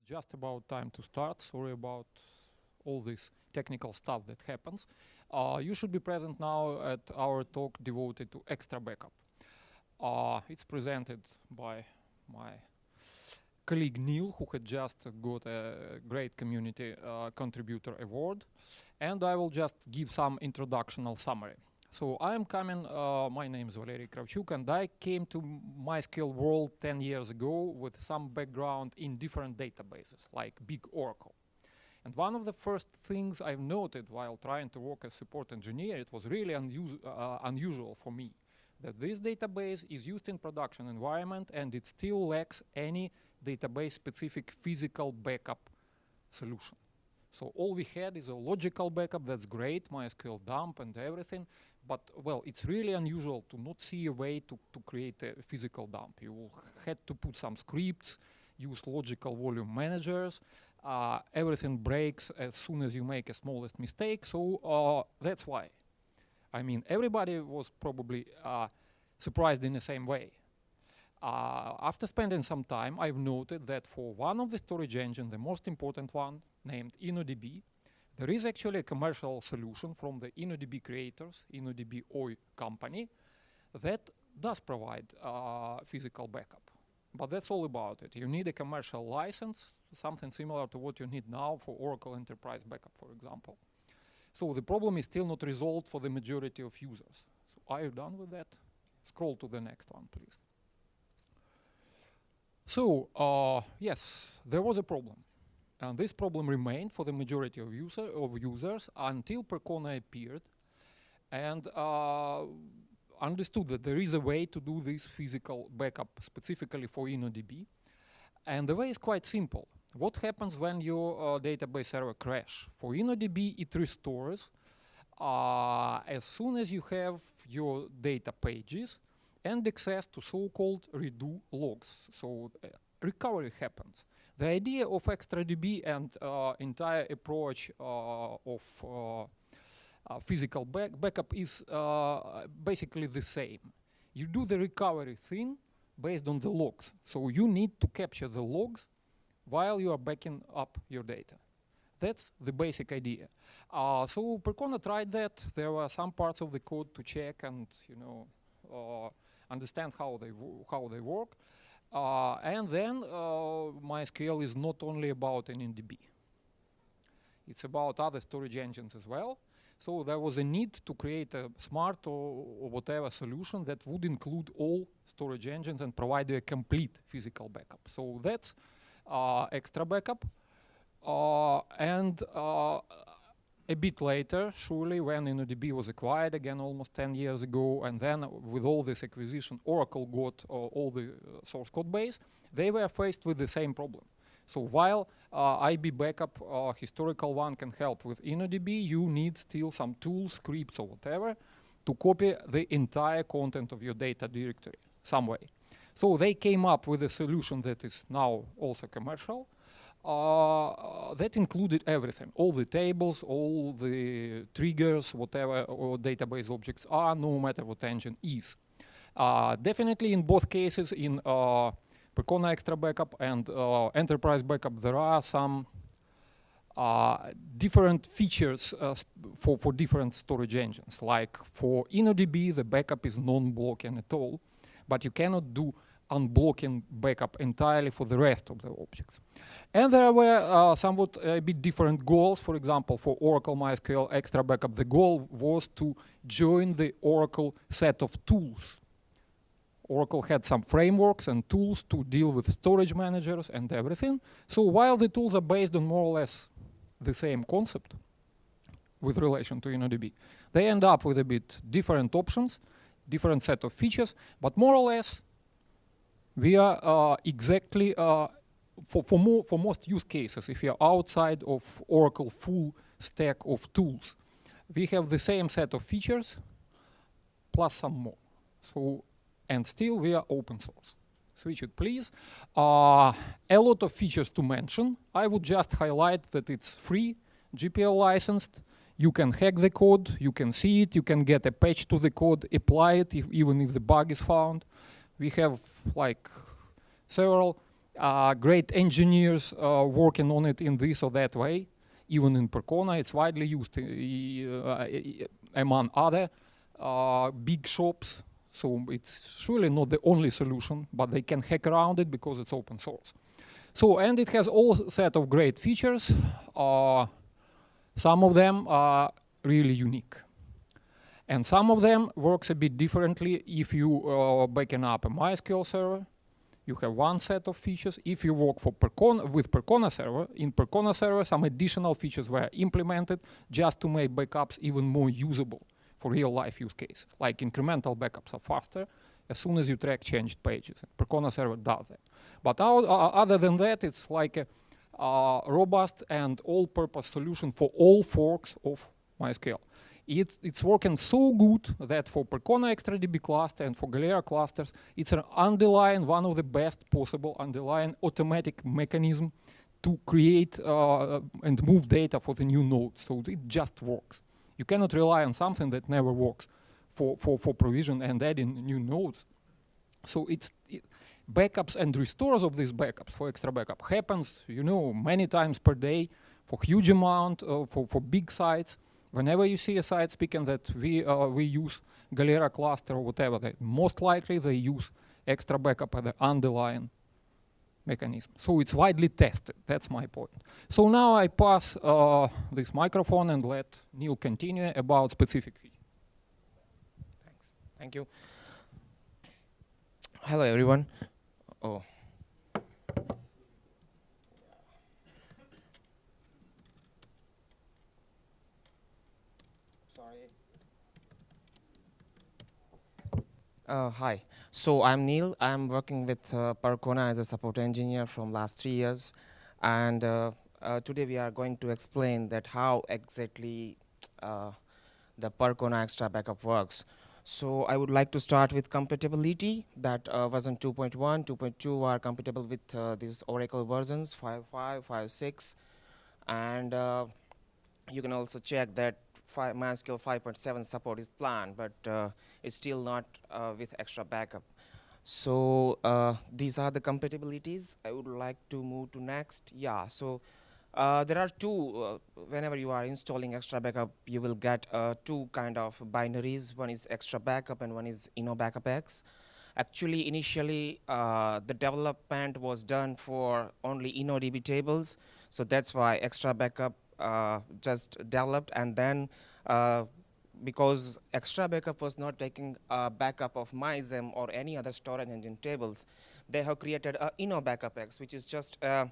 Just about time to start. Sorry about all this technical stuff that happens. You should be present now at our talk devoted to Xtrabackup. It's presented by my colleague Neil, who had just got a great community contributor award. And I will just give some introductional summary. So I am coming, my name is Valerii Kravchuk, and I came to MySQL world 10 years ago with some background in different databases, like big Oracle. And one of the first things I've noted while trying to work as support engineer, it was really unusual for me that this database is used in production environment and it still lacks any database-specific physical backup solution. So all we had is a logical backup, that's great, MySQL dump and everything, but well, it's really unusual to not see a way to create a physical dump. You had to put some scripts, use logical volume managers, everything breaks as soon as you make a smallest mistake, so that's why. I mean, everybody was probably surprised in the same way. After spending some time, I've noted that for one of the storage engines, the most important one, named InnoDB, there is actually a commercial solution from the InnoDB creators, InnoDB OI company, that does provide physical backup. But that's all about it. You need a commercial license, something similar to what you need now for Oracle Enterprise Backup, for example. So the problem is still not resolved for the majority of users. So are you done with that? Scroll to the next one, please. So, yes, there was a problem. And this problem remained for the majority of users until Percona appeared and understood that there is a way to do this physical backup specifically for InnoDB. And the way is quite simple. What happens when your database server crashes? For InnoDB, it restores as soon as you have your data pages and access to so-called redo logs. So recovery happens. The idea of XtraDB and entire approach of physical backup is basically the same. You do the recovery thing based on the logs. So you need to capture the logs while you are backing up your data. That's the basic idea. So Percona tried that. There were some parts of the code to check and understand how they work. And then MySQL is not only about InnoDB. It's about other storage engines as well. So there was a need to create a smart or whatever solution that would include all storage engines and provide you a complete physical backup. So that's Xtrabackup. And a bit later, surely, when InnoDB was acquired again almost 10 years ago, and then with all this acquisition, Oracle got all the source code base, they were faced with the same problem. So while IB backup, historical one, can help with InnoDB, you need still some tools, scripts, or whatever to copy the entire content of your data directory some way. So they came up with a solution that is now also commercial. That included everything, all the tables, all the triggers, whatever or database objects are, no matter what engine is. Definitely in both cases, in Percona Xtrabackup and Enterprise Backup, there are some different features for different storage engines. Like for InnoDB, the backup is non-blocking at all, but you cannot do unblocking backup entirely for the rest of the objects. And there were somewhat a bit different goals. For example, for Oracle MySQL Xtrabackup, the goal was to join the Oracle set of tools. Oracle had some frameworks and tools to deal with storage managers and everything. So while the tools are based on more or less the same concept with relation to InnoDB, they end up with a bit different options, different set of features, but more or less we are exactly, for most use cases, if you're outside of Oracle full stack of tools, we have the same set of features plus some more. So, and still we are open source. Switch it, please. A lot of features to mention. I would just highlight that it's free, GPL licensed. You can hack the code, you can see it, you can get a patch to the code, apply it even if the bug is found. We have like several great engineers working on it in this or that way. Even in Percona, it's widely used among other big shops. So it's surely not the only solution, but they can hack around it because it's open source. So, and it has all set of great features. Some of them are really unique. And some of them works a bit differently. If you backing up a MySQL server, you have one set of features. If you work for with Percona Server, in Percona Server, some additional features were implemented just to make backups even more usable for real-life use cases. Like incremental backups are faster as soon as you track changed pages. Percona Server does that. But other than that, it's like a robust and all-purpose solution for all forks of MySQL. It's working so good that for Percona XtraDB cluster and for Galera clusters, it's an underlying, one of the best possible underlying automatic mechanism to create and move data for the new nodes. So it just works. You cannot rely on something that never works for provision and adding new nodes. So backups and restores of these backups for Xtrabackup happens, many times per day for huge amount for big sites. Whenever you see a site speaking that we use Galera cluster or whatever, most likely they use Xtrabackup as the underlying mechanism. So it's widely tested. That's my point. So now I pass this microphone and let Neil continue about specific features. Thanks. Thank you. Hello, everyone. Oh. Hi. So I'm Neil. I'm working with Percona as a support engineer from last 3 years. And today we are going to explain that how exactly the Percona Xtrabackup works. So I would like to start with compatibility. That version 2.1, 2.2 are compatible with these Oracle versions, 5.5, 5.6. And you can also check that MySQL 5.7 support is planned, but it's still not with Xtrabackup. So these are the compatibilities. I would like to move to next. Yeah, so there are two, whenever you are installing Xtrabackup, you will get two kind of binaries. One is Xtrabackup and one is Innobackupex. Actually, initially, the development was done for only InnoDB tables. So that's why Xtrabackup just developed, and then because Xtrabackup was not taking a backup of MyXem or any other storage engine tables, they have created a Innobackupex, which is just a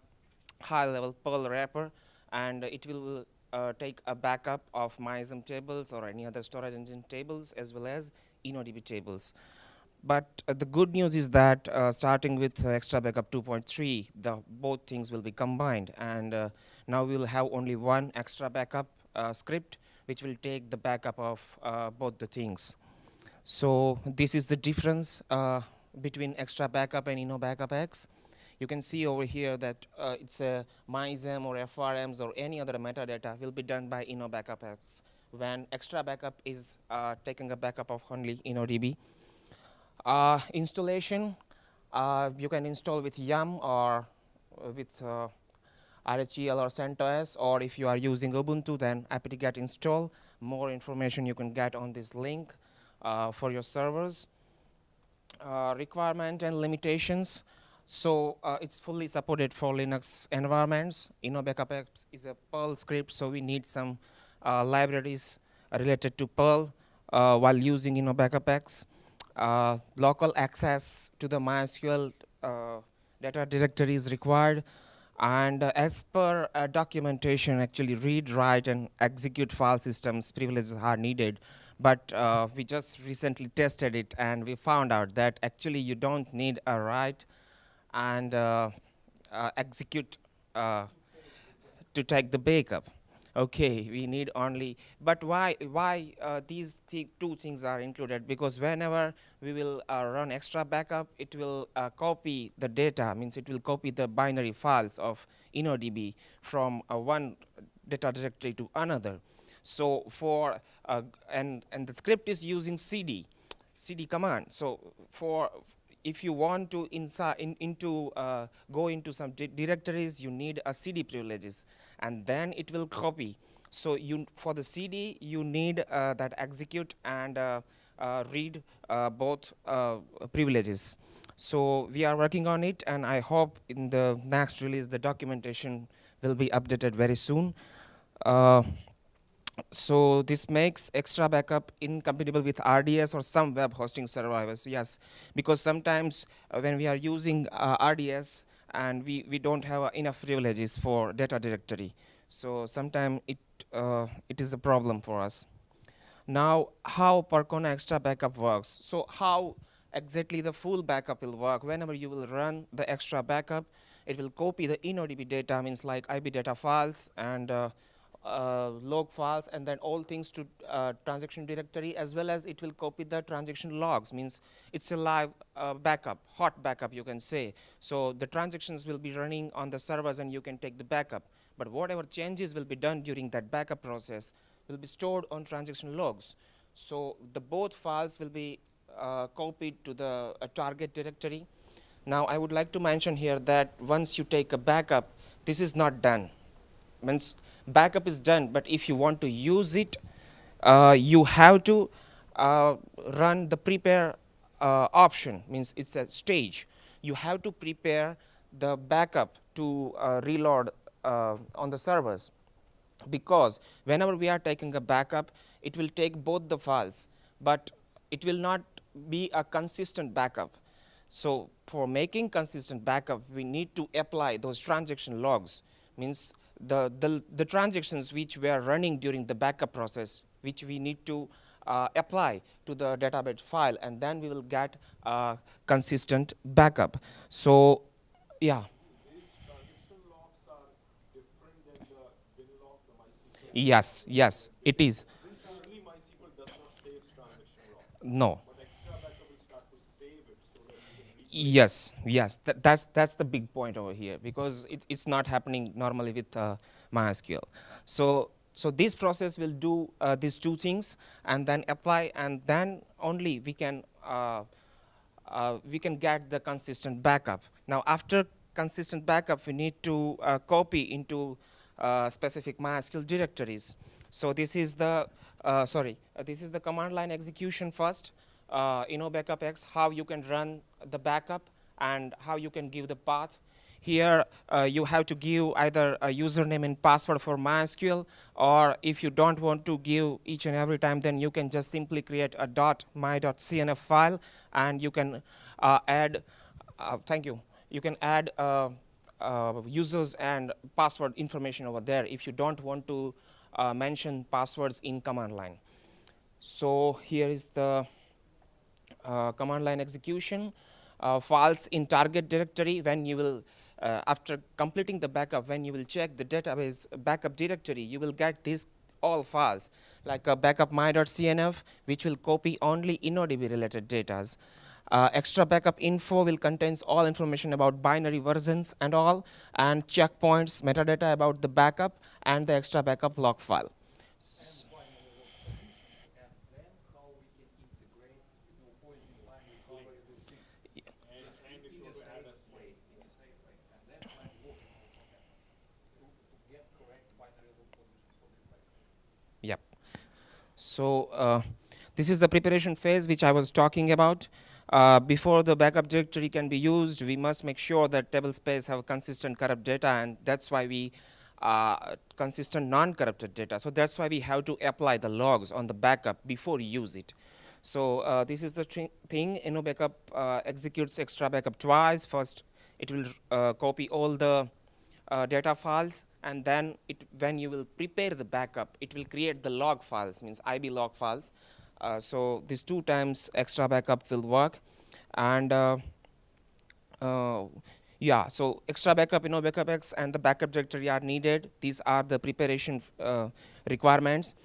high-level Perl wrapper, and it will take a backup of MyXem tables or any other storage engine tables as well as InnoDB tables. But the good news is that starting with Xtrabackup 2.3, both things will be combined, and now we will have only one Xtrabackup script which will take the backup of both the things. So this is the difference between Xtrabackup and Innobackupex. You can see over here that it's a MyXem or FRMs or any other metadata will be done by Innobackupex when Xtrabackup is taking a backup of only InnoDB. Installation, you can install with Yum or with RHEL or CentOS, or if you are using Ubuntu, then apt-get install. More information you can get on this link for your servers. Requirement and limitations. So it's fully supported for Linux environments. Innobackupex is a Perl script, so we need some libraries related to Perl while using Innobackupex. Local access to the MySQL data directory is required, and as per documentation, actually read, write, and execute file systems privileges are needed. But we just recently tested it, and we found out that actually you don't need a write and execute to take the backup. Okay, we need only, but why these two things are included? Because whenever we will run Xtrabackup, it will copy the data, means it will copy the binary files of InnoDB from one data directory to another. So for, and the script is using cd command. So for if you want to go into some directories, you need a CD privileges, and then it will copy. So for the CD, you need that execute and read both privileges. So we are working on it, and I hope in the next release the documentation will be updated very soon. So this makes Xtrabackup incompatible with RDS or some web hosting services. Yes, because sometimes when we are using RDS and we don't have enough privileges for data directory, so sometimes it is a problem for us. Now, how Percona Xtrabackup works? So how exactly the full backup will work? Whenever you will run the Xtrabackup, it will copy the InnoDB data, means like IB data files and log files, and then all things to transaction directory, as well as it will copy the transaction logs, means it's a live backup, hot backup you can say. So the transactions will be running on the servers and you can take the backup, but whatever changes will be done during that backup process will be stored on transaction logs. So the both files will be copied to the target directory. Now I would like to mention here that once you take a backup, this is not done. Means backup is done, but if you want to use it, you have to run the prepare option, means it's a stage. You have to prepare the backup to reload on the servers, because whenever we are taking a backup, it will take both the files, but it will not be a consistent backup. So for making consistent backup, we need to apply those transaction logs, means the transactions which we are running during the backup process, which we need to apply to the database file, and then we will get a consistent backup. So yeah. Yes, yes, it is. Only MySQL does not save transaction log. No. But Xtrabackup will start to save it so that you can reach Yes, yes, that's the big point over here, because it's not happening normally with MySQL. So this process will do these two things and then apply, and then only we can get the consistent backup. Now after consistent backup, we need to copy into specific MySQL directories. So this is the this is the command line execution first. InnoBackupex, how you can run the backup and how you can give the path. Here you have to give either a username and password for MySQL, or if you don't want to give each and every time, then you can just simply create a .my.cnf file, and you can add you can add users and password information over there if you don't want to mention passwords in command line. So here is the command line execution. Files in target directory, when you will after completing the backup, when you will check the database backup directory, you will get these all files, like a backup my.cnf, which will copy only InnoDB related data. Xtrabackup info will contains all information about binary versions and all, and checkpoints, metadata about the backup, and the Xtrabackup log file. Yep. So this is the preparation phase which I was talking about. Before the backup directory can be used, we must make sure that table space have consistent corrupt data, and that's why we consistent non-corrupted data. So that's why we have to apply the logs on the backup before you use it. So this is the thing. InnoBackup executes Xtrabackup twice. First, it will copy all the data files, and then when you will prepare the backup, it will create the log files, means IB log files. So these two times Xtrabackup will work, and yeah, so Xtrabackup, InnoBackupex, and the backup directory are needed. These are the preparation requirements.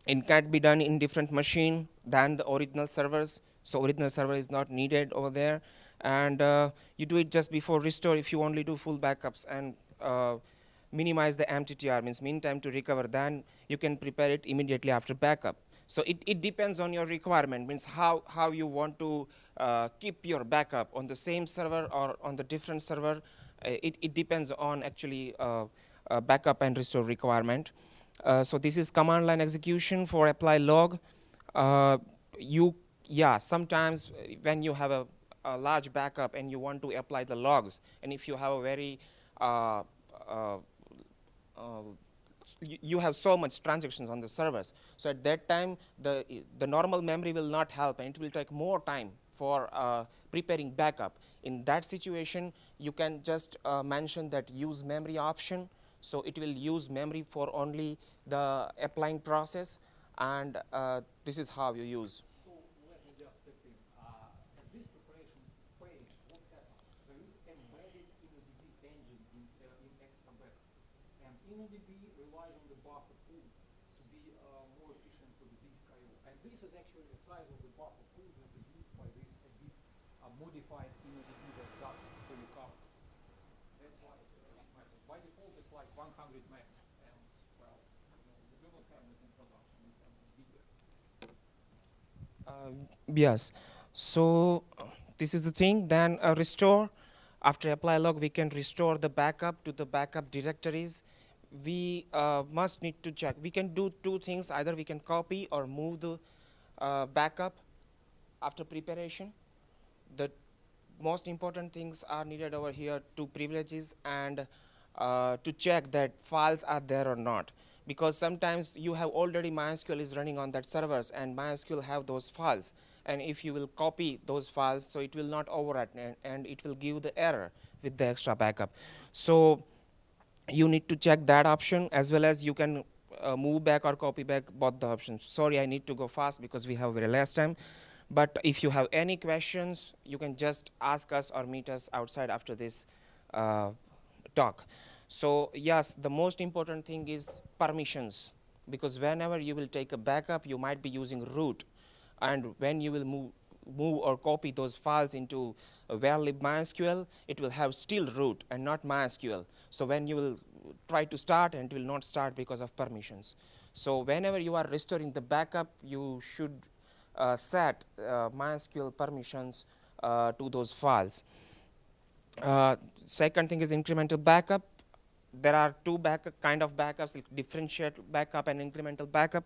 It can be done in different machine than the original servers, so original server is not needed over there, and you do it just before restore if you only do full backups, and minimize the MTTR, means mean time to recover. Then you can prepare it immediately after backup. So it depends on your requirement, means how you want to keep your backup on the same server or on the different server. It depends on actually backup and restore requirement. So this is command line execution for apply log. Uh, you sometimes when you have a large backup and you want to apply the logs, and if you have a very uh, uh, uh, you have so much transactions on the servers, so at that time the normal memory will not help, and it will take more time for preparing backup. In that situation, you can just mention that use memory option, so it will use memory for only the applying process, and this is how you use. So let me just step in. At this preparation page, what happens? There is embedded InnoDB engine in Xtrabackup. And InnoDB relies on the buffer pool to be more efficient with the disk I/O. And this is actually the size of the buffer pool that is used by this a bit modified InnoDB that does fully cover. That's why it matters. By default, it's like 100 megs. And, well, we do not have it in production. We have bigger. Yes. So this is the thing. Then restore. After apply log, we can restore the backup to the backup directories. We must need to check. We can do two things. Either we can copy or move the backup after preparation. The most important things are needed over here: two privileges and to check that files are there or not. Because sometimes you have already MySQL is running on that servers, and MySQL have those files. And if you will copy those files, so it will not overwrite, and it will give the error with the Xtrabackup. So you need to check that option, as well as you can move back or copy back, both the options. Sorry, I need to go fast because we have very less time. But if you have any questions, you can just ask us or meet us outside after this talk. So yes, the most important thing is permissions, because whenever you will take a backup, you might be using root, and when you will move or copy those files into varlib MySQL, it will have still root and not MySQL. So when you will try to start, and it will not start because of permissions. So whenever you are restoring the backup, you should set MySQL permissions to those files. Second thing is incremental backup. There are two kind of backups, like differentiate backup and incremental backup.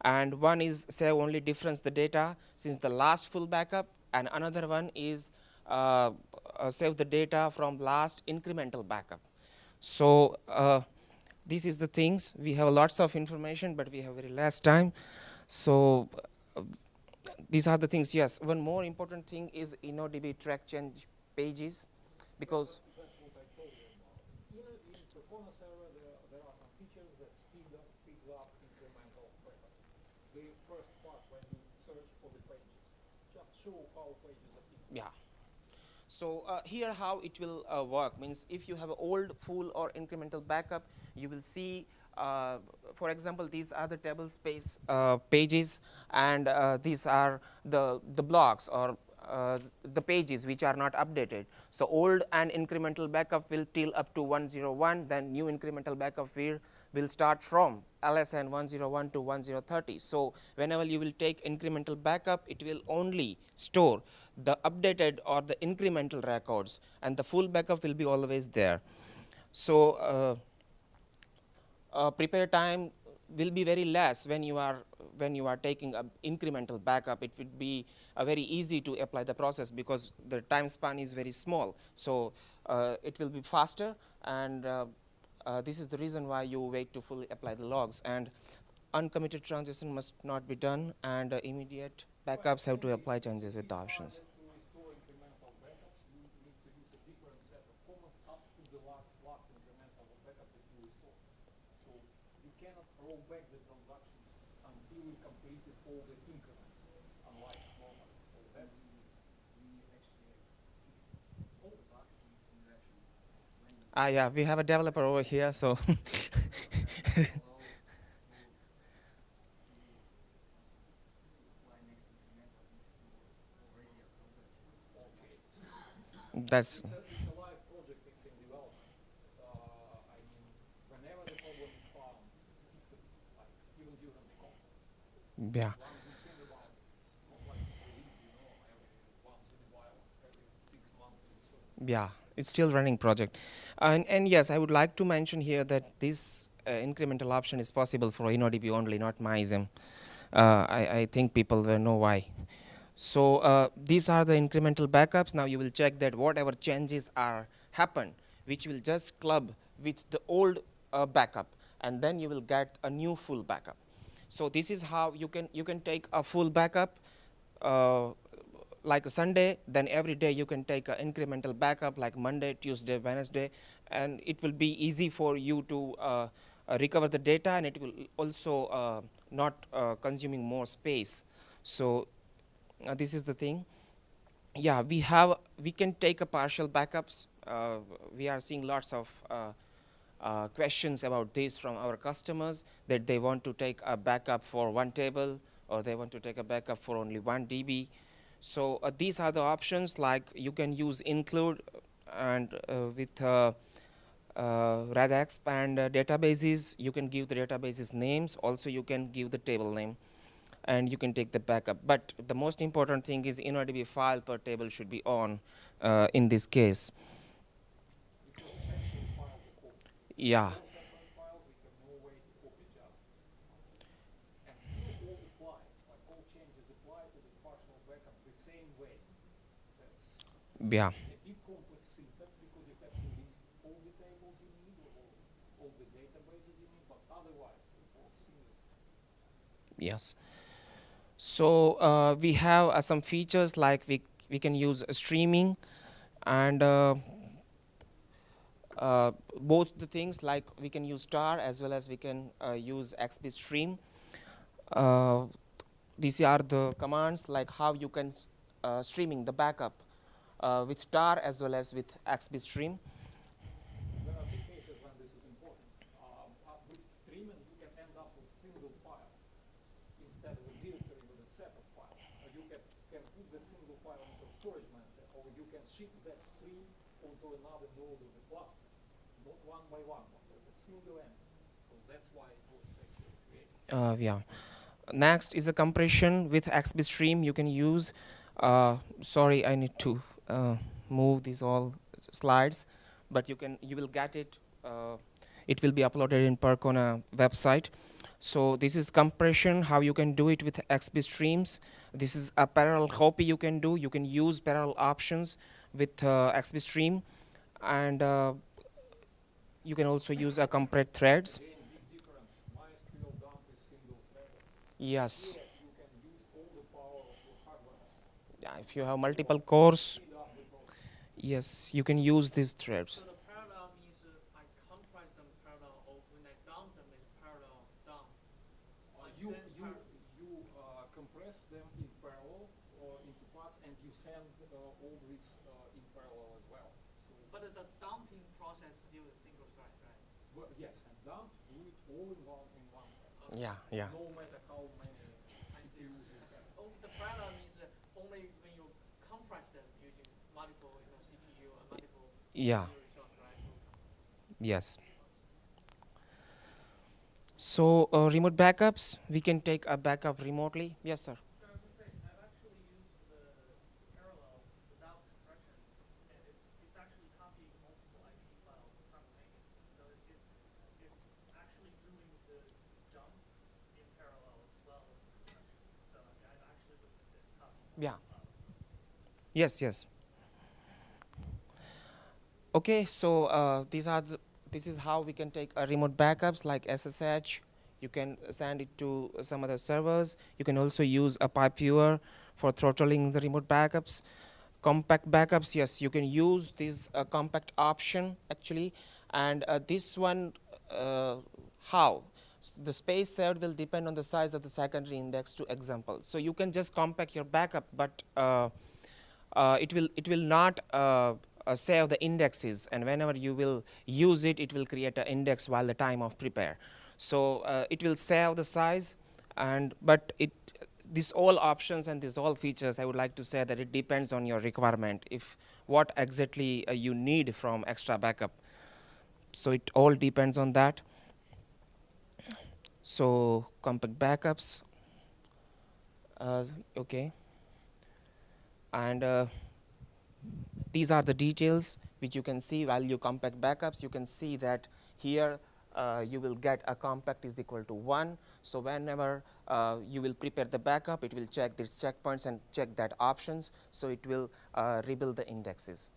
And one is save only difference the data since the last full backup, and another one is save the data from last incremental backup. So this is the things. We have lots of information, but we have very less time. So these are the things. Yes, one more important thing is InnoDB track change pages, because That's what I told you about. In Percona Server, there are some features that speeds up incremental backup. The first part, when you search for the pages, just show how pages appear. yeah. So here how it will work means, if you have an old full or incremental backup, you will see, for example, these are the table space pages, and these are the blocks or the pages which are not updated. So old and incremental backup will till up to 101, then new incremental backup will start from LSN 101 to 1030. So whenever you will take incremental backup, it will only store the updated or the incremental records, and the full backup will be always there. So prepare time will be very less when you are taking an incremental backup. It would be very easy to apply the process because the time span is very small. So it will be faster, and this is the reason why you wait to fully apply the logs. And uncommitted transition must not be done, and immediate backups have to apply changes with the options. To restore incremental backups, you need to use a different set of commands up to the last incremental backup that you restore. So you cannot roll back the transactions until you completed all the increments, unlike normal. So that's we actually all the packaging in action. Yeah, we have a developer over here, so that's. It's a live project, it's in development. I mean, whenever the problem is found, fix it, like even during the conference. Yeah. One good thing about not like release, every once in a while, every 6 months or so. Yeah, it's still running project. And yes, I would like to mention here that this incremental option is possible for InnoDB only, not MySQL. I think people will know why. So these are the incremental backups. Now you will check that whatever changes are happen, which will just club with the old backup, and then you will get a new full backup. So this is how you can take a full backup uh, like a Sunday, then every day you can take an incremental backup like Monday, Tuesday, Wednesday, and it will be easy for you to recover the data, and it will also not consuming more space. So this is the thing. Yeah, we can take a partial backups. We are seeing lots of questions about this from our customers, that they want to take a backup for one table, or they want to take a backup for only 1 dB. So these are the options, like you can use include, and with Radx and databases, you can give the databases names. Also you can give the table name, and you can take the backup. But the most important thing is InnoDB file per table should be on in this case. Because essentially files are copy. Yeah. All separate files, we have no way to copy just. And still all apply, like all changes apply to the partial backup the same way. That's Yeah. a bit complex syntax because you have to list all the tables you need or all the databases you need, but otherwise it works seamlessly. Yes. So we have some features like we can use streaming, and both the things, like we can use star as well as we can use XB stream. These are the commands, like how you can streaming the backup with star as well as with XB stream. There are two cases when this is important. With streaming, you can end up with single file instead of a directory with a separate file. You can put that single file into storage manager, or you can ship that stream onto another node of the cluster, not one by one, but as a single entity. So that's why it was actually created. Yeah. Next is a compression with XB stream. You can use. Sorry, I need to move these all slides, but you will get it. It will be uploaded in Percona website. So this is compression, how you can do it with XB streams. This is a parallel copy you can do. You can use parallel options with XB stream, and you can also use a compress threads. Again, big difference. MySQL dump is single threaded. Yes. Here you can use all the power of your hardware. Yeah, if you have multiple cores, Speed up the process. yes, you can use these threads. So the parallel means I compress them parallel, or when I dump them, it's parallel dump. You compress them in parallel or into parts, and you send all this in parallel as well. So, But the dumping process still is single thread, right? well, yes, and dump, do it all in one thread. Yeah, yeah. No matter how many I see. CPUs you have. Oh, the parallel means only when you compress them using multiple CPU and multiple Yeah. resources, right? Yes. So remote backups, we can take a backup remotely. Yes, sir. So I was gonna say, I've actually used the parallel without compression, and it's actually copying multiple IP files simultaneously. So it's actually doing the jump in parallel as well as the compression. So I mean, I've actually witnessed it copying Yeah. multiple files. Yes, yes. Okay, so this is how we can take a remote backups like SSH. You can send it to some other servers. You can also use a pipe viewer for throttling the remote backups. Compact backups, yes, you can use this compact option actually, and this one, how? The space saved will depend on the size of the secondary index, to example. So you can just compact your backup, but it will not save the indexes, and whenever you will use it, it will create an index while the time of prepare. So it will save the size, and but these all options and these all features, I would like to say that it depends on your requirement, if what exactly you need from Xtrabackup. So it all depends on that. So compact backups. Okay. And these are the details which you can see while you compact backups. You can see that here you will get a compact is equal to 1. So whenever you will prepare the backup, it will check these checkpoints and check that options. So it will rebuild the indexes.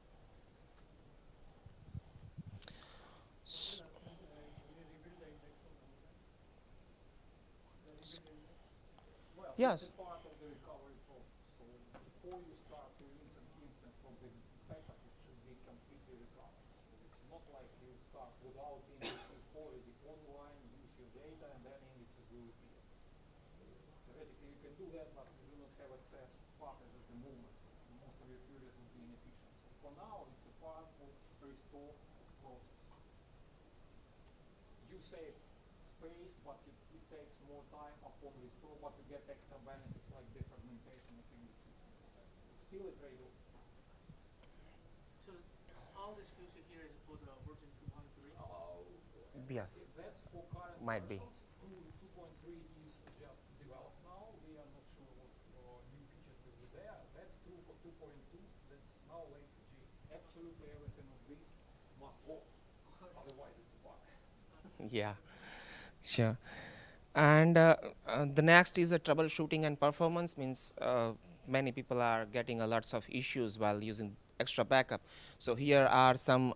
S- Well, Yes. it's a part of the recovery process. So before you start to rinse an instance from the backup, it should be completely recovered. So it's not like you start without indexes already online, use your data, and then indexes will appear. Theoretically, you can do that, but you do not have access pattern at the moment. Most of your queries will be inefficient. So for now, it's a part of restore process. You save space, but it takes more time upon restore, but you get extra benefits like defragmentation of indexes. Still a trade-off. So all this feature here is for the version 203. Yes. That's for current Might be. versions. 2.3 is just developed now. We are not sure what new features will be there. That's true for 2.2. That's now late to G. Absolutely everything of this must work. Otherwise, it's a bug. Yeah. Sure. And the next is a troubleshooting and performance. Means many people are getting a lots of issues while using Xtrabackup. So here are some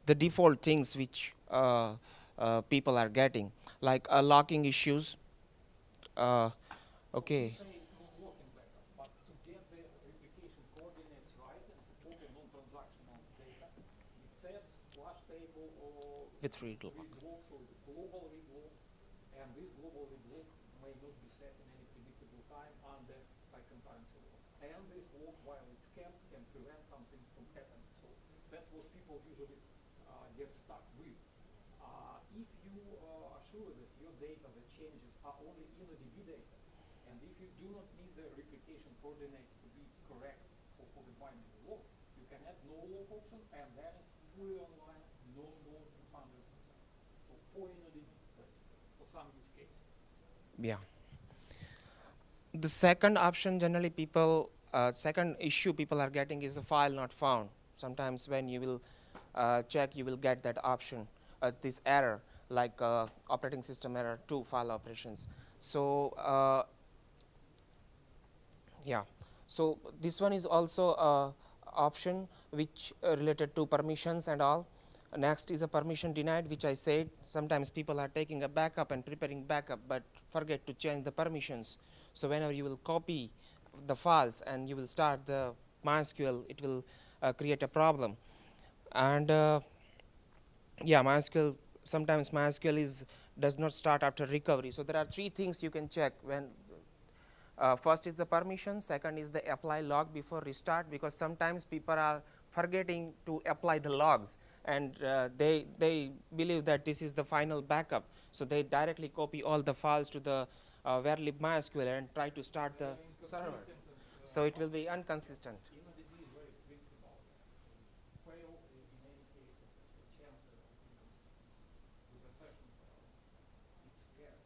the default things which people are getting, like locking issues. Okay. Say it's not working backup, but to get the replication coordinates right and to copy non-transactional data, it sets flash table or With read read lock. lock, so the global read lock, and this global read lock may not be set in any predictable time under high concurrency lock. And this lock, while it's kept, can prevent some things from happening. So that's what people usually get stuck with. If you are sure that your data, the changes are only InnoDB data, and if you do not need the replication coordinates to be correct for the binary lock, you can add no lock option, and then it's fully online, no 200%. So for InnoDB, for some use case. Yeah. The second option generally people, second issue people are getting is a file not found. Sometimes when you will check, you will get that option, this error, like operating system error 2 file operations. So yeah, so this one is also a option which related to permissions and all. Next is a permission denied, which I said sometimes people are taking a backup and preparing backup but forget to change the permissions. So whenever you will copy the files and you will start the MySQL, it will create a problem. And yeah, MySQL, sometimes MySQL does not start after recovery. So there are 3 things you can check when first is the permission, second is the apply log before restart, because sometimes people are forgetting to apply the logs, and they believe that this is the final backup, so they directly copy all the files to the varlib MySQL and try to start the server. So it will be inconsistent. InnoDB is very strict about that. Fail in any case, the chance of inconsistency. With a session fail, it's scary,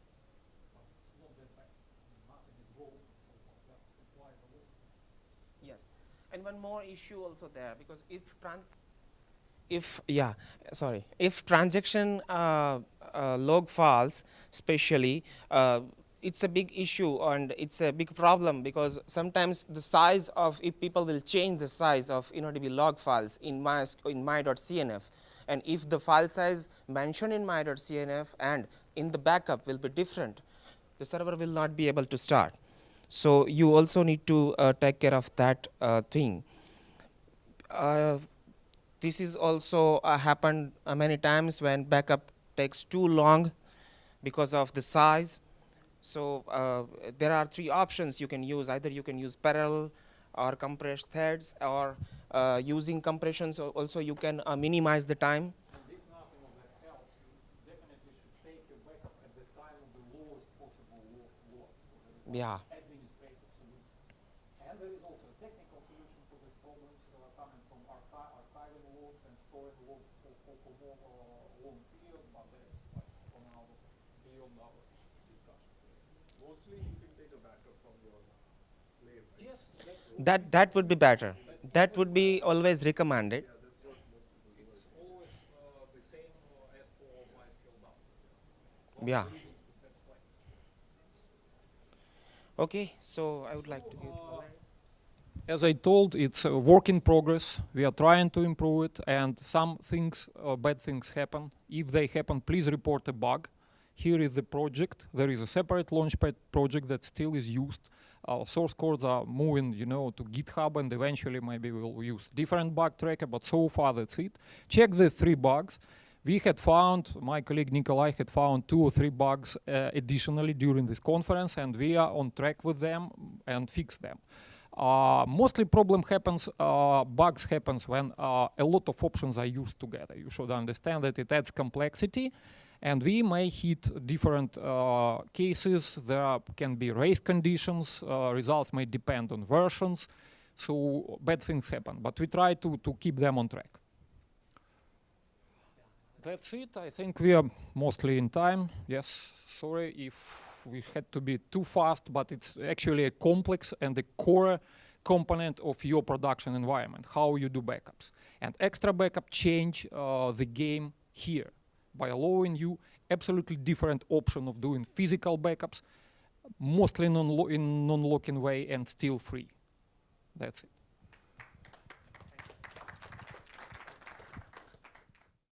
but it's not that bad. Nothing is broken, so just apply the law. Yes, and one more issue also there, because if transaction log files, especially, it's a big issue and it's a big problem, because sometimes the size of, if people will change the size of InnoDB log files in my.cnf, and if the file size mentioned in my.cnf and in the backup will be different, the server will not be able to start. So you also need to take care of that thing. This is also happened many times when backup takes too long because of the size. So there are 3 options you can use. Either you can use parallel or compressed threads, or using compressions also you can minimize the time. And if nothing of that helps, you definitely should take your backup at the time of the lowest possible load. Yeah. Administrative solution. And there is also a technical solution for this problem, coming from archiving logs and storing logs for more long period, but that's like for now beyond our discussion. Mostly you can take InnoBackup from your slave, right? That would be better. That would be always recommended. Yeah, that's what most people do. It's always the same as for MySQL down. Yeah. Okay, so I would like to give. As I told, it's a work in progress. We are trying to improve it, and some things, bad things happen. If they happen, please report a bug. Here is the project. There is a separate Launchpad project that still is used. Our source codes are moving, to GitHub, and eventually maybe we'll use different bug tracker, but so far that's it. Check the 3 bugs. We had found, my colleague Nikolai had found 2 or 3 bugs additionally during this conference, and we are on track with them and fix them. Mostly problem happens, bugs happens when a lot of options are used together. You should understand that it adds complexity, and we may hit different cases. There can be race conditions, results may depend on versions, so bad things happen, but we try to keep them on track. That's it. I think we are mostly in time. Yes, sorry if we had to be too fast, but it's actually a complex and a core component of your production environment, how you do backups. And Xtrabackup change the game here by allowing you absolutely different option of doing physical backups, mostly in non-locking way and still free. That's it.